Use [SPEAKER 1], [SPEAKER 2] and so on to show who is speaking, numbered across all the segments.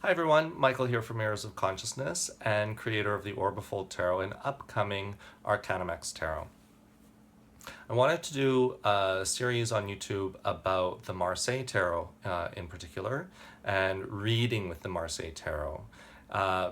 [SPEAKER 1] Hi everyone, Michael here from Mirrors of Consciousness and creator of the Orbifold Tarot and upcoming Arcanamex Tarot. I wanted to do a series on YouTube about the Marseille Tarot in particular and reading with the Marseille Tarot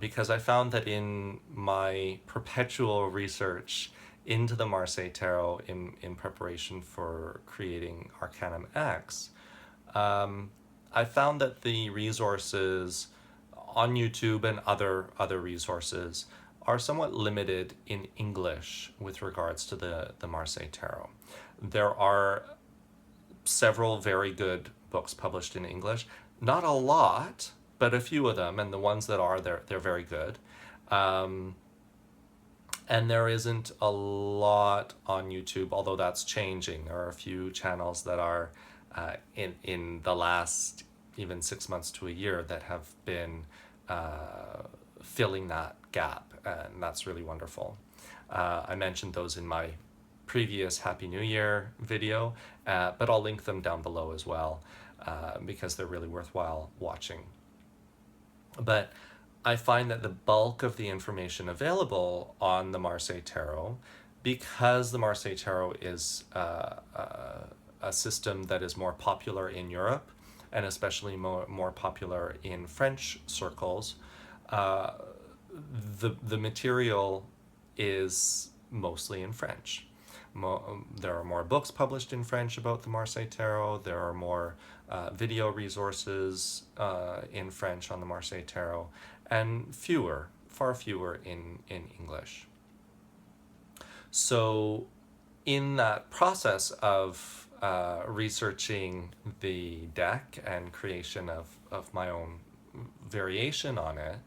[SPEAKER 1] because I found that in my perpetual research into the Marseille Tarot in preparation for creating Arcanum X, I found that the resources on YouTube and other resources are somewhat limited in English with regards to the Marseille Tarot. There are several very good books published in English. Not a lot, but a few of them, and the ones that are, they're very good. And there isn't a lot on YouTube, although that's changing. There are a few channels that are in the last even 6 months to a year that have been filling that gap, and that's really wonderful. I mentioned those in my previous Happy New Year video, but I'll link them down below as well because they're really worthwhile watching. But I find that the bulk of the information available on the Marseille Tarot, because the Marseille Tarot is a system that is more popular in Europe, and especially more popular in French circles, the material is mostly in French. There are more books published in French about the Marseille Tarot. There are more video resources in French on the Marseille Tarot, and far fewer in English. So in that process of researching the deck and creation of my own variation on it,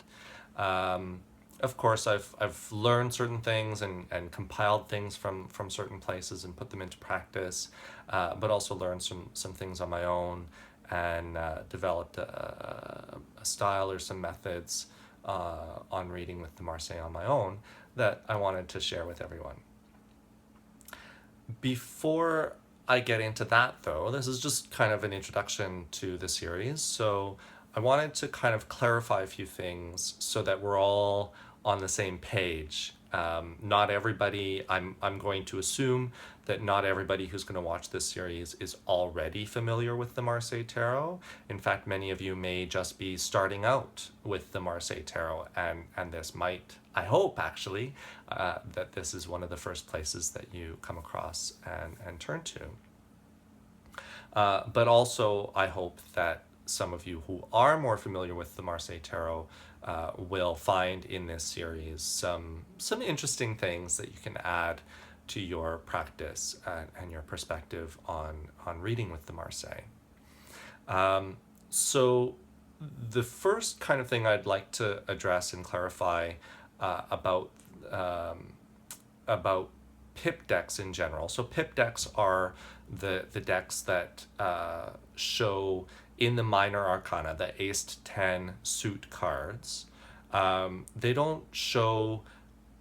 [SPEAKER 1] of course I've learned certain things and compiled things from certain places and put them into practice, but also learned some things on my own and developed a style or some methods on reading with the Marseille on my own that I wanted to share with everyone. Before I get into that though, this is just kind of an introduction to the series, so I wanted to kind of clarify a few things so that we're all on the same page. Not everybody, I'm going to assume that not everybody who's going to watch this series is already familiar with the Marseille Tarot. In fact, many of you may just be starting out with the Marseille Tarot, and this might, I hope actually, that this is one of the first places that you come across and turn to. But also, I hope that some of you who are more familiar with the Marseille Tarot will find in this series some interesting things that you can add to your practice and your perspective on reading with the Marseille. So the first kind of thing I'd like to address and clarify about pip decks in general. So pip decks are the decks that show in the minor arcana, the Ace 10 suit cards. They don't show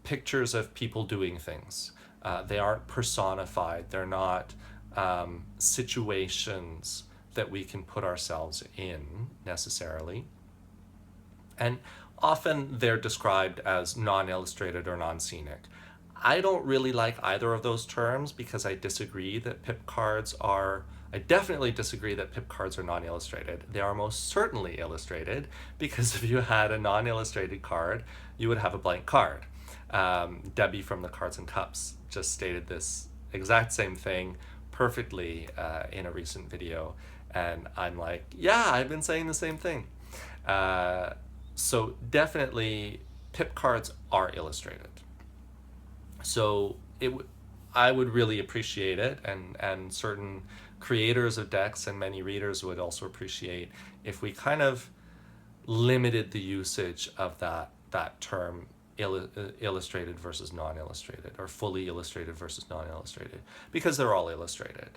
[SPEAKER 1] pictures of people doing things. They aren't personified. They're not situations that we can put ourselves in necessarily. And often they're described as non-illustrated or non-scenic. I don't really like either of those terms because I disagree that pip cards are, I definitely disagree that pip cards are non-illustrated. They are most certainly illustrated, because if you had a non-illustrated card, you would have a blank card. Debbie from the Cards and Cups just stated this exact same thing perfectly in a recent video, and I'm like, yeah, I've been saying the same thing. So definitely pip cards are illustrated. So I would really appreciate it, and certain creators of decks and many readers would also appreciate if we kind of limited the usage of that term, illustrated versus non-illustrated, or fully illustrated versus non-illustrated, because they're all illustrated.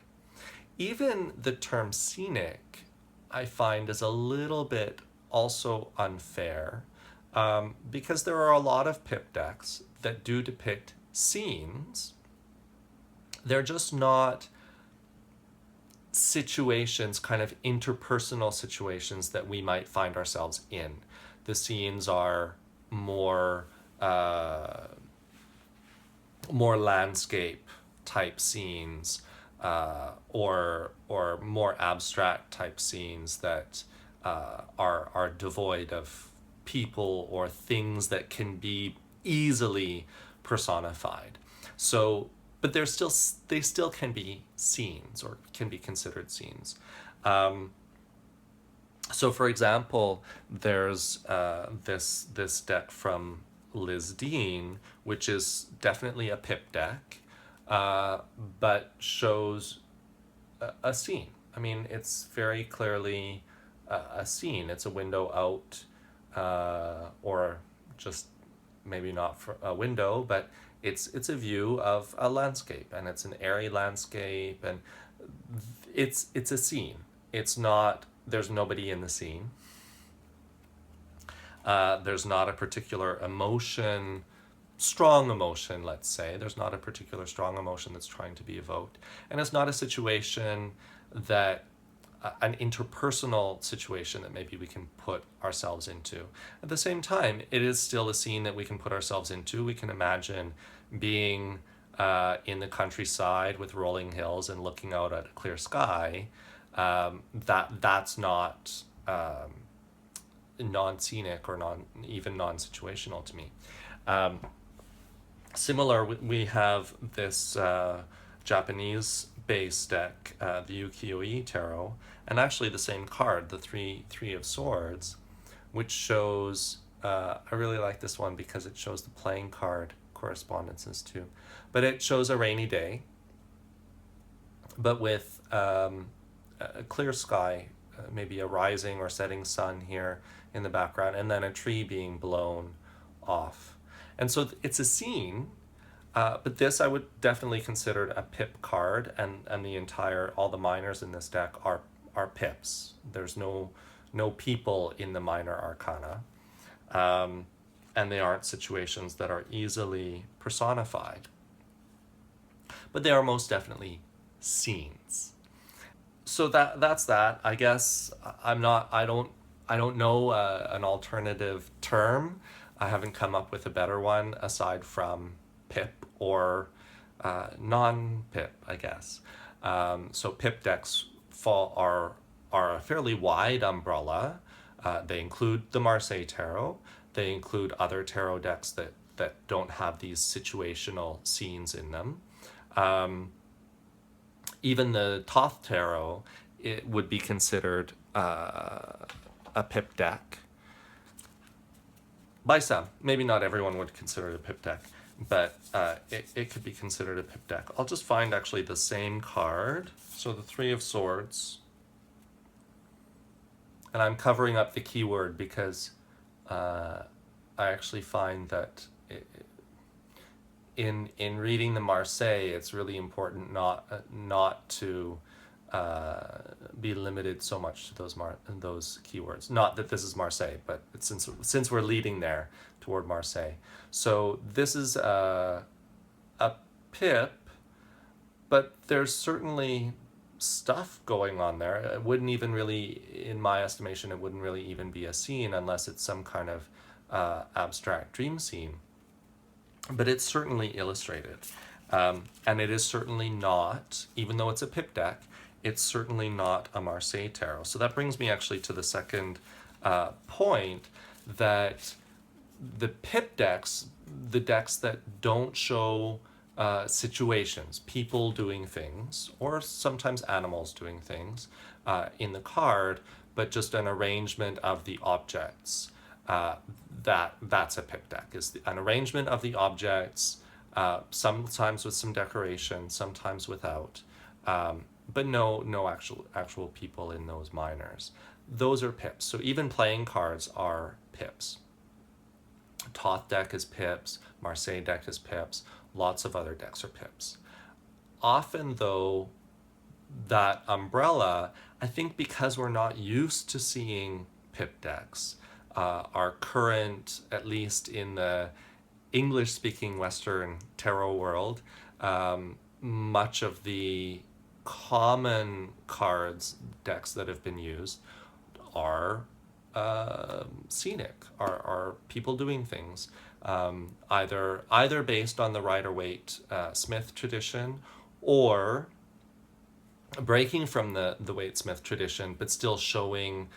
[SPEAKER 1] Even the term scenic, I find, is a little bit also unfair, because there are a lot of pip decks that do depict scenes. They're just not situations, kind of interpersonal situations that we might find ourselves in. The scenes are more more landscape type scenes, or more abstract type scenes that are devoid of people or things that can be easily personified. So, but they still can be scenes or can be considered scenes. So, for example, there's this deck from Liz Dean, which is definitely a pip deck, but shows a scene. I mean, it's very clearly a scene. It's a window out, or just maybe not for a window, but it's a view of a landscape, and it's an airy landscape, and it's a scene. It's not. There's nobody in the scene. There's not a particular emotion, strong emotion, let's say. There's not a particular strong emotion that's trying to be evoked. And it's not a situation that, an interpersonal situation that maybe we can put ourselves into. At the same time, it is still a scene that we can put ourselves into. We can imagine being in the countryside with rolling hills and looking out at a clear sky. That's not non-scenic or even non-situational to me. Similar, we have this Japanese-based deck, the Ukiyo-e Tarot, and actually the same card, the three of Swords, which shows. I really like this one because it shows the playing card correspondences too, but it shows a rainy day, but with a clear sky, maybe a rising or setting sun here in the background, and then a tree being blown off. And so it's a scene, but this I would definitely consider a pip card, and all the minors in this deck are pips. There's no people in the minor arcana, and they aren't situations that are easily personified. But they are most definitely scenes. So that's that. I guess I don't know an alternative term. I haven't come up with a better one aside from pip or non-pip, I guess. So pip decks are a fairly wide umbrella. They include the Marseille tarot. They include other tarot decks that don't have these situational scenes in them. Even the Thoth tarot, it would be considered a pip deck by some. Maybe not everyone would consider it a pip deck, but it could be considered a pip deck. I'll just find actually the same card. So the Three of Swords, and I'm covering up the keyword because I actually find that in reading the Marseille, it's really important not to be limited so much to those keywords. Not that this is Marseille, but since we're leading there toward Marseille. So this is a pip, but there's certainly stuff going on there. It wouldn't even really, in my estimation, it wouldn't really even be a scene unless it's some kind of abstract dream scene. But it's certainly illustrated. And it is certainly not, even though it's a pip deck, it's certainly not a Marseille tarot. So that brings me actually to the second point, that the pip decks, the decks that don't show situations, people doing things, or sometimes animals doing things in the card, but just an arrangement of the objects. That's a pip deck, is an arrangement of the objects, sometimes with some decoration, sometimes without, but no actual people in those minors. Those are pips. So even playing cards are pips. Thoth deck is pips, Marseille deck is pips, lots of other decks are pips. Often though, that umbrella, I think because we're not used to seeing pip decks, our current, at least in the English-speaking Western tarot world, much of the common decks that have been used are scenic, are people doing things, either based on the Rider-Waite Smith tradition, or breaking from the Waite-Smith tradition, but still showing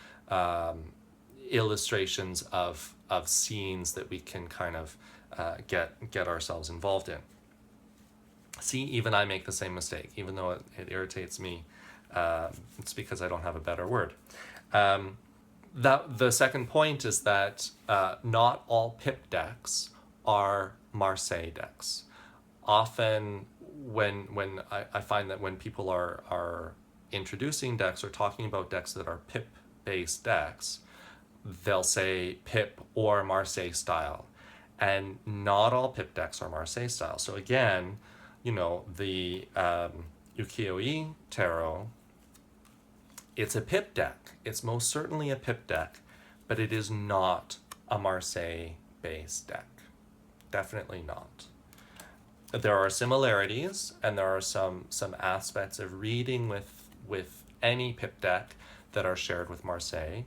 [SPEAKER 1] illustrations of scenes that we can kind of get ourselves involved in. See, even I make the same mistake, even though it irritates me. It's because I don't have a better word. The second point is that not all pip decks are Marseille decks. Often when I find that when people are introducing decks or talking about decks that are pip based decks, they'll say pip or Marseille style, and not all pip decks are Marseille style. So again, the Ukiyo-e tarot, it's a pip deck. It's most certainly a pip deck, but it is not a Marseille based deck. Definitely not. There are similarities, and there are some aspects of reading with any pip deck that are shared with Marseille,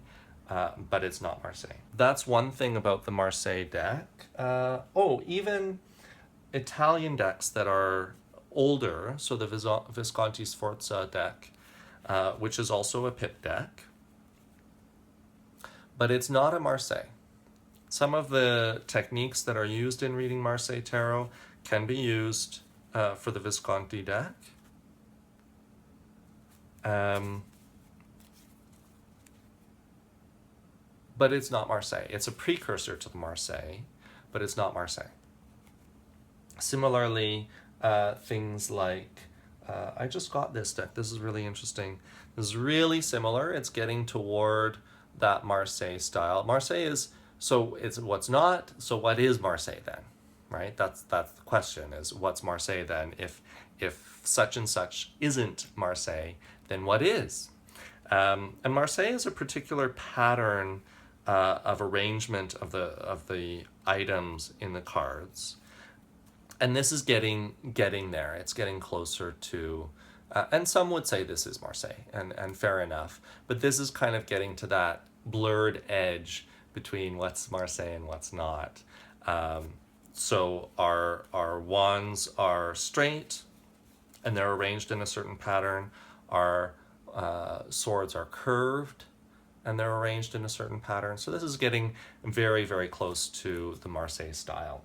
[SPEAKER 1] but it's not Marseille. That's one thing about the Marseille deck. Even Italian decks that are older, so the Visconti Sforza deck, which is also a pip deck, but it's not a Marseille. Some of the techniques that are used in reading Marseille tarot can be used for the Visconti deck. But it's not Marseille. It's a precursor to the Marseille, but it's not Marseille. Similarly, things like, I just got this deck. This is really interesting. This is really similar. It's getting toward that Marseille style. Marseille is, so it's what's not, so what is Marseille then? Right? That's the question, is what's Marseille then? If such and such isn't Marseille, then what is? And Marseille is a particular pattern of arrangement of the items in the cards. And this is getting there. It's getting closer to, and some would say this is Marseille, and fair enough. But this is kind of getting to that blurred edge between what's Marseille and what's not. So our wands are straight, and they're arranged in a certain pattern. Our swords are curved, and they're arranged in a certain pattern. So this is getting very, very close to the Marseille style.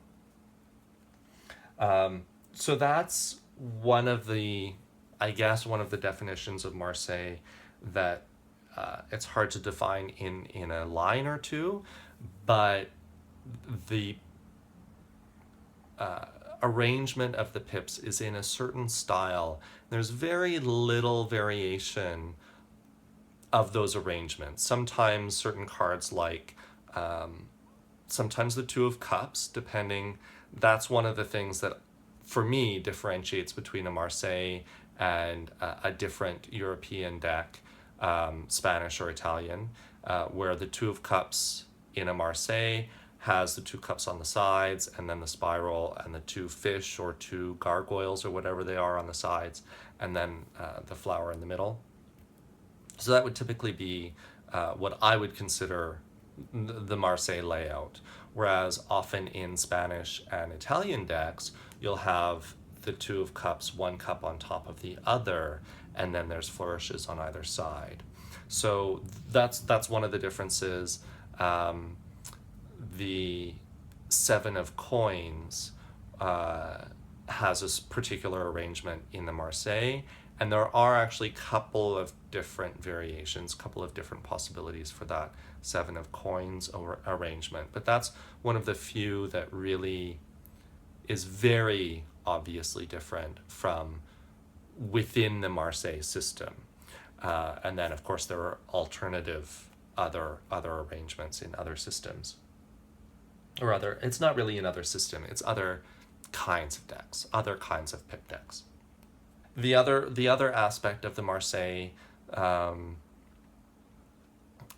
[SPEAKER 1] So that's one of the definitions of Marseille that it's hard to define in a line or two, but the arrangement of the pips is in a certain style. There's very little variation of those arrangements. Sometimes certain cards, like sometimes the Two of Cups, depending, that's one of the things that for me differentiates between a Marseille and a different European deck, Spanish or Italian, where the Two of Cups in a Marseille has the two cups on the sides, and then the spiral, and the two fish or two gargoyles or whatever they are on the sides, and then the flower in the middle. So that would typically be what I would consider the Marseille layout. Whereas often in Spanish and Italian decks, you'll have the Two of Cups, one cup on top of the other, and then there's flourishes on either side. So that's one of the differences. The Seven of Coins has a particular arrangement in the Marseille, and there are actually a couple of different variations, couple of different possibilities for that Seven of Coins arrangement. But that's one of the few that really is very obviously different from within the Marseille system. And then, of course, there are alternative other arrangements in other systems. Or it's not really another system, it's other kinds of decks, other kinds of pip decks. The other aspect of the Marseille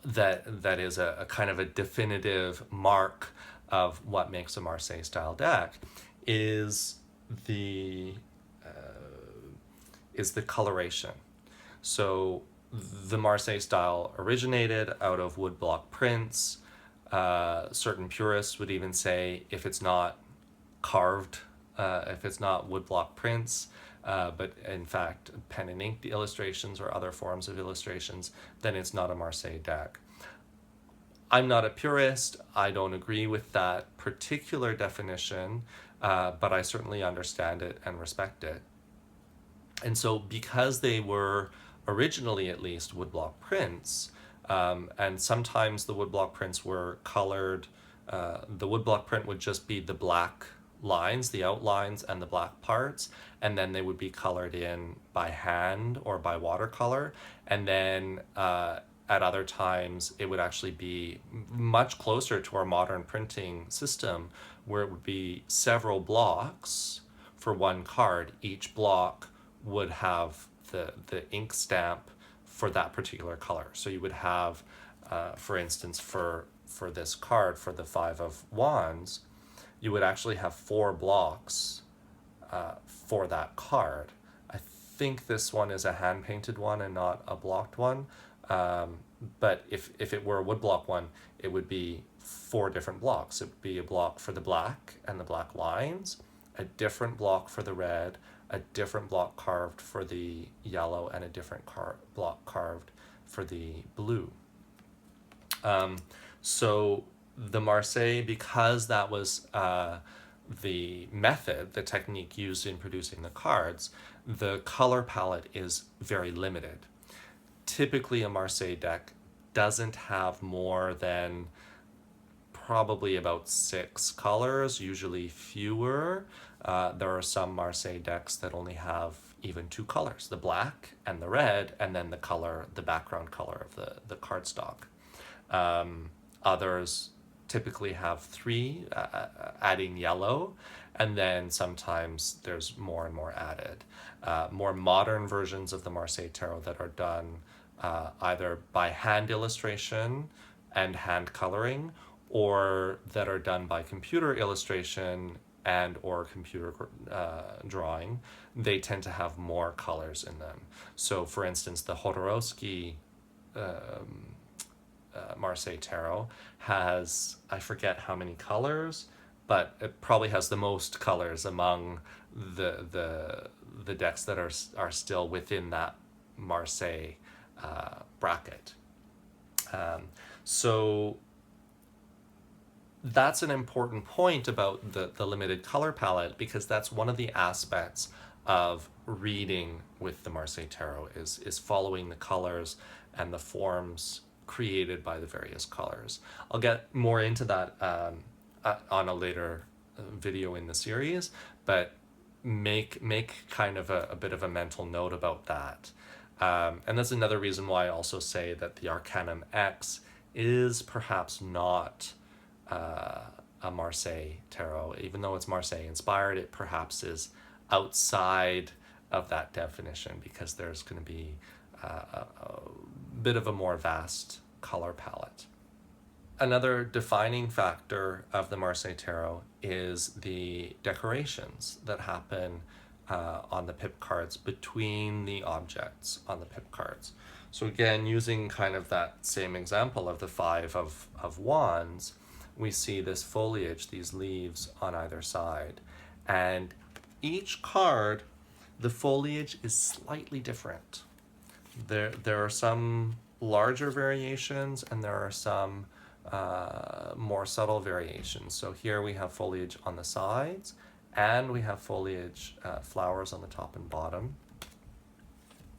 [SPEAKER 1] that is a kind of a definitive mark of what makes a Marseille style deck is is the coloration. So the Marseille style originated out of woodblock prints. Certain purists would even say if it's not carved, if it's not woodblock prints, but in fact pen and ink illustrations or other forms of illustrations, then it's not a Marseille deck. I'm not a purist. I don't agree with that particular definition, but I certainly understand it and respect it. And so because they were originally at least woodblock prints, and sometimes the woodblock prints were colored, the woodblock print would just be the black lines, the outlines and the black parts, and then they would be colored in by hand or by watercolor. And then at other times it would actually be much closer to our modern printing system, where it would be several blocks for one card. Each block would have the ink stamp for that particular color. So you would have, for instance, for this card, for the Five of Wands, you would actually have 4 blocks for that card. I think this one is a hand-painted one and not a blocked one. But if it were a woodblock one, it would be 4 different blocks. It would be a block for the black and the black lines, a different block for the red, a different block carved for the yellow, and a different block carved for the blue. So the Marseille, because that was the method, the technique used in producing the cards, the color palette is very limited. Typically a Marseille deck doesn't have more than probably about 6 colors, usually fewer. There are some Marseille decks that only have even 2 colors, the black and the red, and then the background color of the cardstock. Others typically have 3, adding yellow, and then sometimes there's more and more added. More modern versions of the Marseille Tarot that are done either by hand illustration and hand coloring, or that are done by computer illustration and or computer drawing, they tend to have more colors in them. So for instance, the Jodorowsky Marseille Tarot has, I forget how many colors, but it probably has the most colors among the decks that are still within that Marseille bracket. So that's an important point about the limited color palette, because that's one of the aspects of reading with the Marseille Tarot is following the colors and the forms created by the various colors. I'll get more into that on a later video in the series, but make kind of a bit of a mental note about that. And that's another reason why I also say that the Arcanum X is perhaps not a Marseille Tarot. Even though it's Marseille inspired, it perhaps is outside of that definition, because there's going to be a bit of a more vast color palette. Another defining factor of the Marseille Tarot is the decorations that happen on the pip cards between the objects on the pip cards. So again, using kind of that same example of the Five of Wands, we see this foliage, these leaves on either side. And each card, the foliage is slightly different. There are some larger variations, and there are some more subtle variations. So here we have foliage on the sides, and we have foliage, flowers on the top and bottom.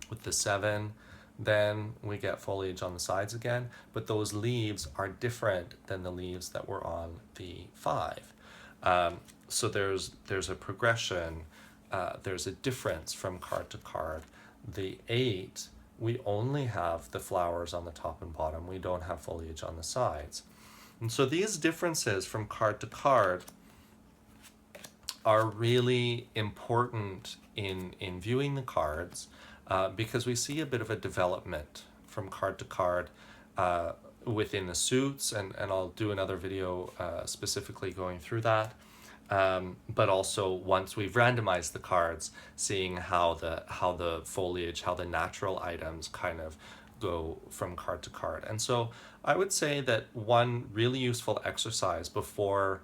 [SPEAKER 1] With the 7, then we get foliage on the sides again, but those leaves are different than the leaves that were on the 5. So there's a progression, there's a difference from card to card. The 8, we only have the flowers on the top and bottom. We don't have foliage on the sides. And so these differences from card to card are really important in viewing the cards, because we see a bit of a development from card to card within the suits, and I'll do another video specifically going through that. but also once we've randomized the cards, seeing how the foliage, how the natural items kind of go from card to card. And so I would say that one really useful exercise before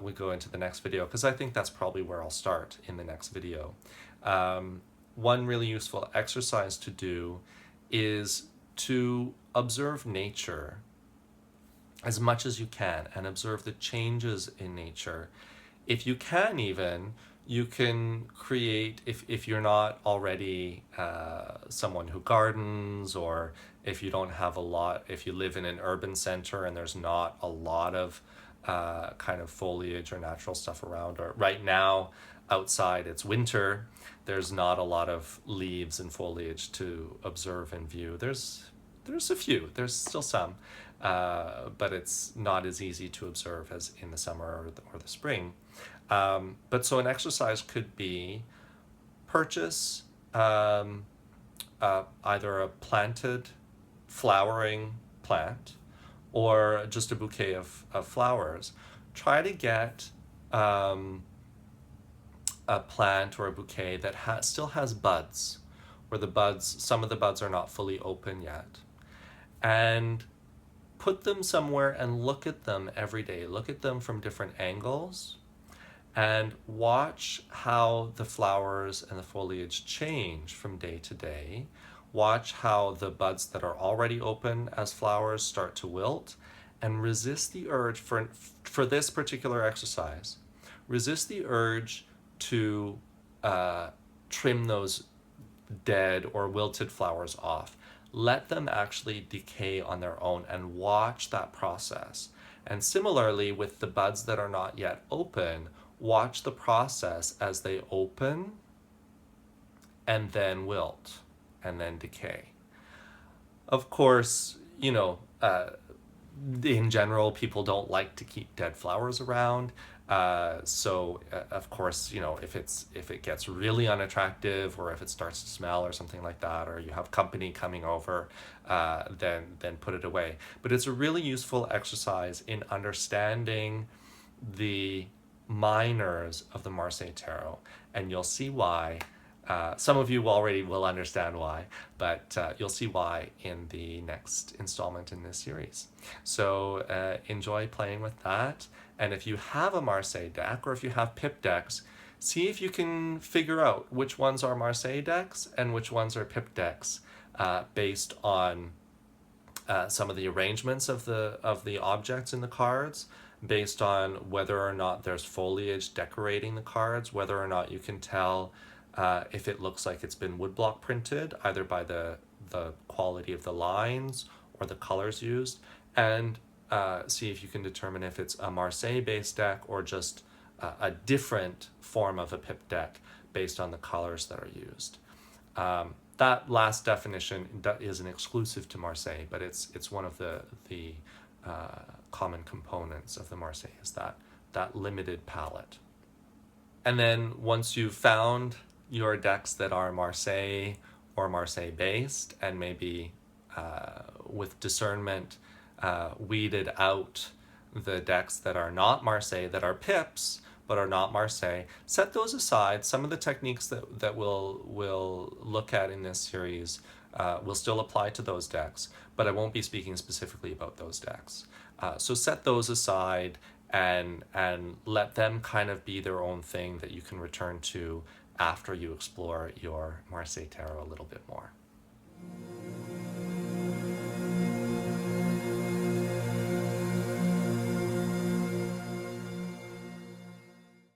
[SPEAKER 1] we go into the next video, because I think that's probably where I'll start in the next video. One really useful exercise to do is to observe nature as much as you can and observe the changes in nature. If you can, even, you can create, if you're not already someone who gardens, or if you don't have a lot, if you live in an urban center and there's not a lot of kind of foliage or natural stuff around, or right now outside it's winter, there's not a lot of leaves and foliage to observe and view. There's a few, there's still some, but it's not as easy to observe as in the summer or the spring. But so an exercise could be purchase either a planted flowering plant or just a bouquet of flowers. Try to get a plant or a bouquet that still has buds, where some of the buds are not fully open yet. And put them somewhere and look at them every day. Look at them from different angles and watch how the flowers and the foliage change from day to day. Watch how the buds that are already open as flowers start to wilt, and resist the urge for this particular exercise. Resist the urge to trim those dead or wilted flowers off. Let them actually decay on their own and watch that process. And similarly, with the buds that are not yet open, watch the process as they open and then wilt and then decay. Of course, in general, people don't like to keep dead flowers around. So of course, if it gets really unattractive, or if it starts to smell or something like that, or you have company coming over, then put it away. But it's a really useful exercise in understanding the minors of the Marseille Tarot, and you'll see why. Some of you already will understand why, but you'll see why in the next installment in this series. So enjoy playing with that. And if you have a Marseille deck, or if you have pip decks, see if you can figure out which ones are Marseille decks and which ones are pip decks, based on some of the arrangements of the objects in the cards, based on whether or not there's foliage decorating the cards, whether or not you can tell if it looks like it's been woodblock printed, either by the quality of the lines or the colors used, and see if you can determine if it's a Marseille-based deck or just a different form of a pip deck based on the colors that are used. That last definition isn't exclusive to Marseille, but it's one of the common components of the Marseille, is that limited palette. And then once you've found your decks that are Marseille or Marseille based, and maybe with discernment weeded out the decks that are not Marseille, that are pips but are not Marseille, set those aside. Some of the techniques that we'll look at in this series will still apply to those decks, but I won't be speaking specifically about those decks. So set those aside and let them kind of be their own thing that you can return to after you explore your Marseille Tarot a little bit more.